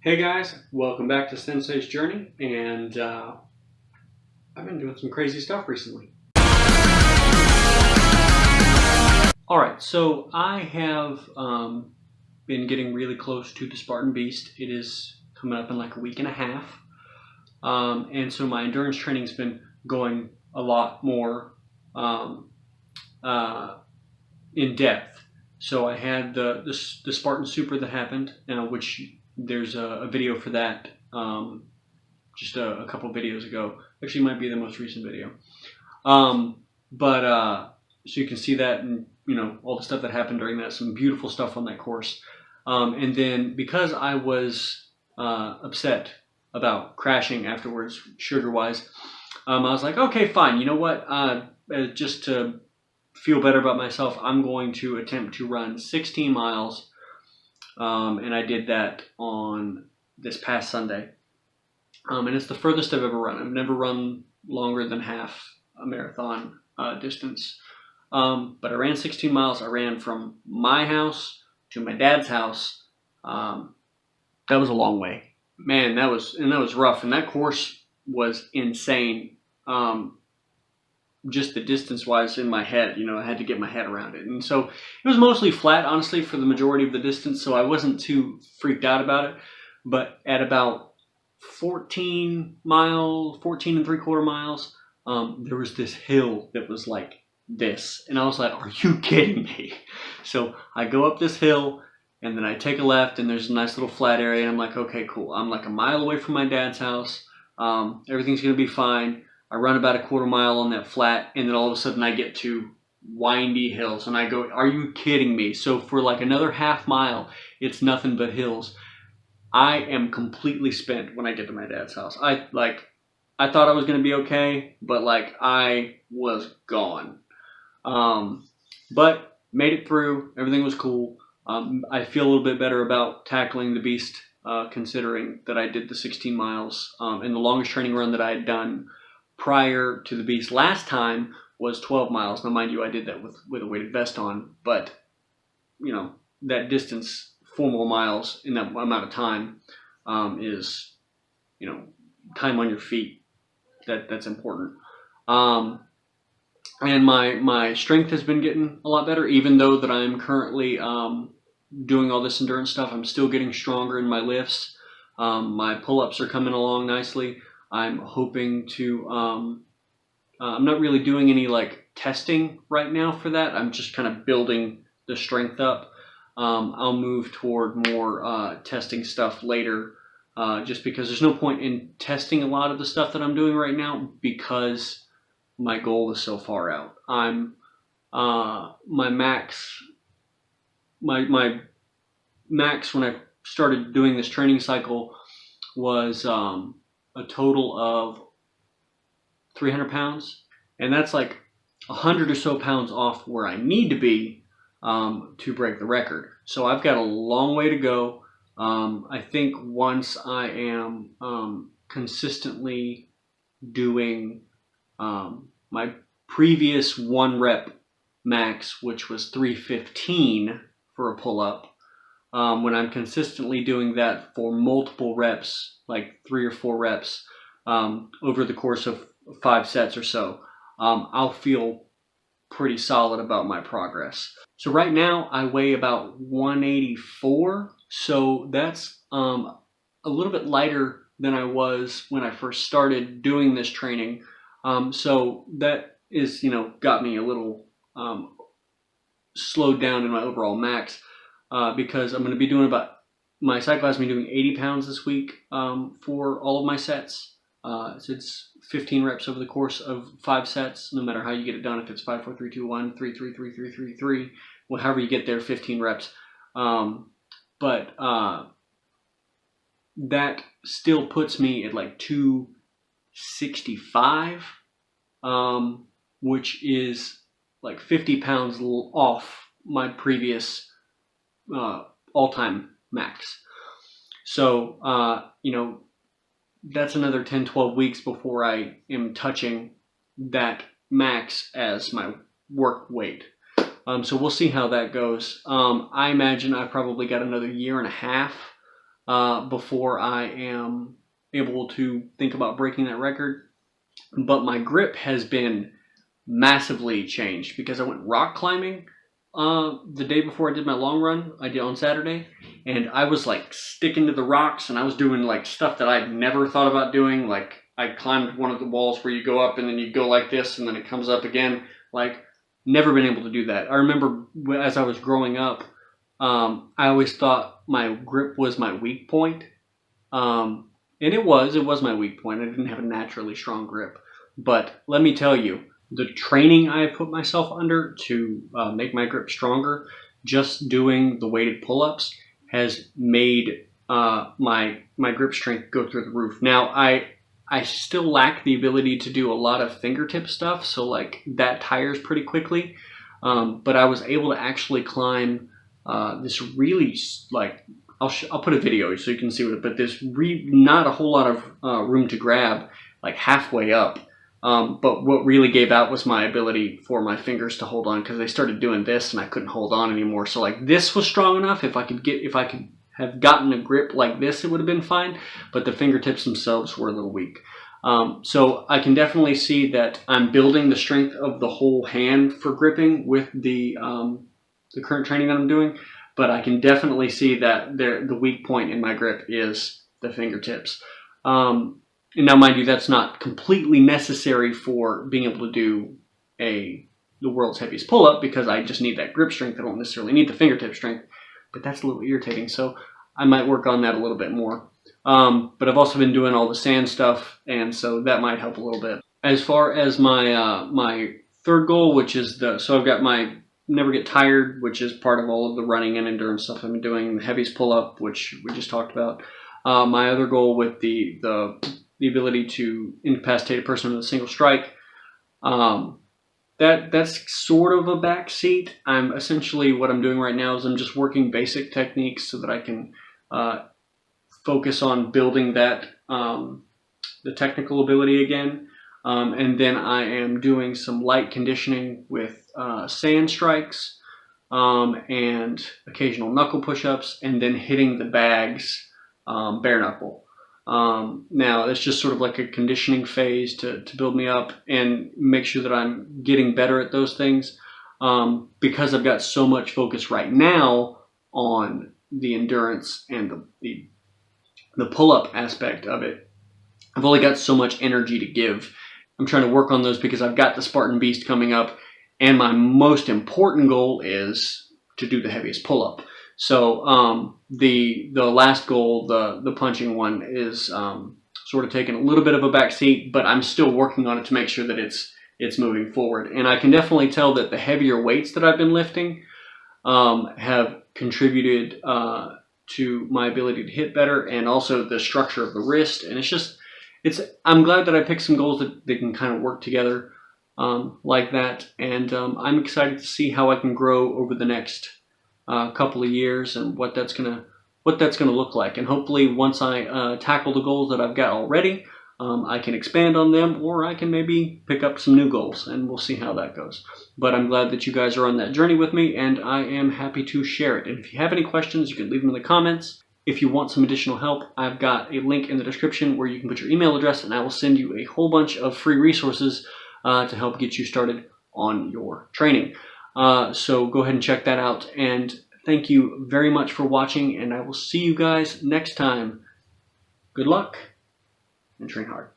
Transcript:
Hey guys, welcome back to Sensei's Journey, and I've been doing some crazy stuff recently. Alright, so I have been getting really close to the Spartan Beast. It is coming up in like a week and a half, and so my endurance training's been going a lot more in depth. So I had the Spartan Super that happened, which there's a video for that just a couple of videos ago. Actually, might be the most recent video. So you can see that, and all the stuff that happened during that. Some beautiful stuff on that course. And then because I was upset about crashing afterwards, sugar-wise, I was like, okay, fine. You know what? Just to feel better about myself, I'm going to attempt to run 16 miles. And I did that on this past Sunday. And it's the furthest I've ever run. I've never run longer than half a marathon distance. But I ran 16 miles. I ran from my house to my dad's house. That was a long way. Man, that was rough. And that course was insane. Just the distance-wise in my head, I had to get my head around it. And so it was mostly flat, honestly, for the majority of the distance, so I wasn't too freaked out about it. But at about 14 and 3/4 miles, there was this hill that was like this. And I was like, are you kidding me? So I go up this hill, and then I take a left, and there's a nice little flat area, and I'm like, okay, cool. I'm like a mile away from my dad's house. Everything's going to be fine. I run about a 1/4 mile on that flat, and then all of a sudden I get to windy hills, and I go, are you kidding me? So for like another half mile, it's nothing but hills. I am completely spent when I get to my dad's house. I thought I was going to be okay, but I was gone. But made it through. Everything was cool. I feel a little bit better about tackling the beast, considering that I did the 16 miles, and the longest training run that I had done prior to the beast last time was 12 miles. Now, mind you, I did that with a weighted vest on, but that distance, 4 more miles in that amount of time, is time on your feet. That's important. And my strength has been getting a lot better, even though that I'm currently doing all this endurance stuff. I'm still getting stronger in my lifts. My pull-ups are coming along nicely. I'm hoping to, I'm not really doing any testing right now for that. I'm just kind of building the strength up. I'll move toward more testing stuff later, just because there's no point in testing a lot of the stuff that I'm doing right now because my goal is so far out. My max when I started doing this training cycle was a total of 300 pounds, and that's like 100 or so pounds off where I need to be to break the record. So I've got a long way to go. I think once I am consistently doing my previous 1 rep max, which was 315 for a pull-up, when I'm consistently doing that for multiple reps, like 3 or 4 reps, over the course of 5 sets or so, I'll feel pretty solid about my progress. So right now I weigh about 184, so that's a little bit lighter than I was when I first started doing this training. So that is, got me a little slowed down in my overall max. Because I'm going to be doing my cycle has me doing 80 pounds this week for all of my sets. So it's 15 reps over the course of 5 sets, no matter how you get it done. If it's 5, 4, 3, 2, 1, 3, 3, 3, 3, 3, 3, well, however you get there, 15 reps. But that still puts me at 265, which is 50 pounds off my previous all-time max. So, that's another 10-12 weeks before I am touching that max as my work weight. So we'll see how that goes. I imagine I probably got another 1.5 years before I am able to think about breaking that record. But my grip has been massively changed because I went rock climbing the day before I did my long run. I did on Saturday, and I was like sticking to the rocks, and I was doing like stuff that I'd never thought about doing. Like I climbed one of the walls where you go up and then you go like this and then it comes up again. Like never been able to do that. I remember as I was growing up, I always thought my grip was my weak point. And it was my weak point. I didn't have a naturally strong grip. But let me tell you, the training I have put myself under to make my grip stronger, just doing the weighted pull-ups, has made my grip strength go through the roof. Now, I still lack the ability to do a lot of fingertip stuff, so like that tires pretty quickly. But I was able to actually climb this really like I'll put a video so you can see what. But there's not a whole lot of room to grab, like halfway up. But what really gave out was my ability for my fingers to hold on, because they started doing this and I couldn't hold on anymore. So like this was strong enough. If I could have gotten a grip like this, it would have been fine. But the fingertips themselves were a little weak. So I can definitely see that I'm building the strength of the whole hand for gripping with the current training that I'm doing. But I can definitely see that the weak point in my grip is the fingertips. And now, mind you, that's not completely necessary for being able to do the world's heaviest pull-up, because I just need that grip strength. I don't necessarily need the fingertip strength, but that's a little irritating. So I might work on that a little bit more. But I've also been doing all the sand stuff, and so that might help a little bit. As far as my my third goal, which is so I've got my never get tired, which is part of all of the running and endurance stuff I've been doing. The heaviest pull-up, which we just talked about. My other goal with the ability to incapacitate a person with a single strike, that's sort of a backseat. I'm essentially, what I'm doing right now is I'm just working basic techniques so that I can focus on building that the technical ability again. And then I am doing some light conditioning with sand strikes and occasional knuckle push-ups, and then hitting the bags bare knuckle. Now, it's just sort of like a conditioning phase to build me up and make sure that I'm getting better at those things, because I've got so much focus right now on the endurance and the pull-up aspect of it. I've only got so much energy to give. I'm trying to work on those because I've got the Spartan Beast coming up, and my most important goal is to do the heaviest pull-up. So the last goal, the punching one, is sort of taking a little bit of a backseat, but I'm still working on it to make sure that it's moving forward. And I can definitely tell that the heavier weights that I've been lifting have contributed to my ability to hit better, and also the structure of the wrist. And I'm glad that I picked some goals that they can kind of work together like that. And I'm excited to see how I can grow over the next couple of years, and what that's gonna look like. And hopefully, once I tackle the goals that I've got already, I can expand on them, or I can maybe pick up some new goals, and we'll see how that goes. But I'm glad that you guys are on that journey with me, and I am happy to share it. And if you have any questions, you can leave them in the comments. If you want some additional help, I've got a link in the description where you can put your email address, and I will send you a whole bunch of free resources to help get you started on your training. So go ahead and check that out. And thank you very much for watching, and I will see you guys next time. Good luck, and train hard.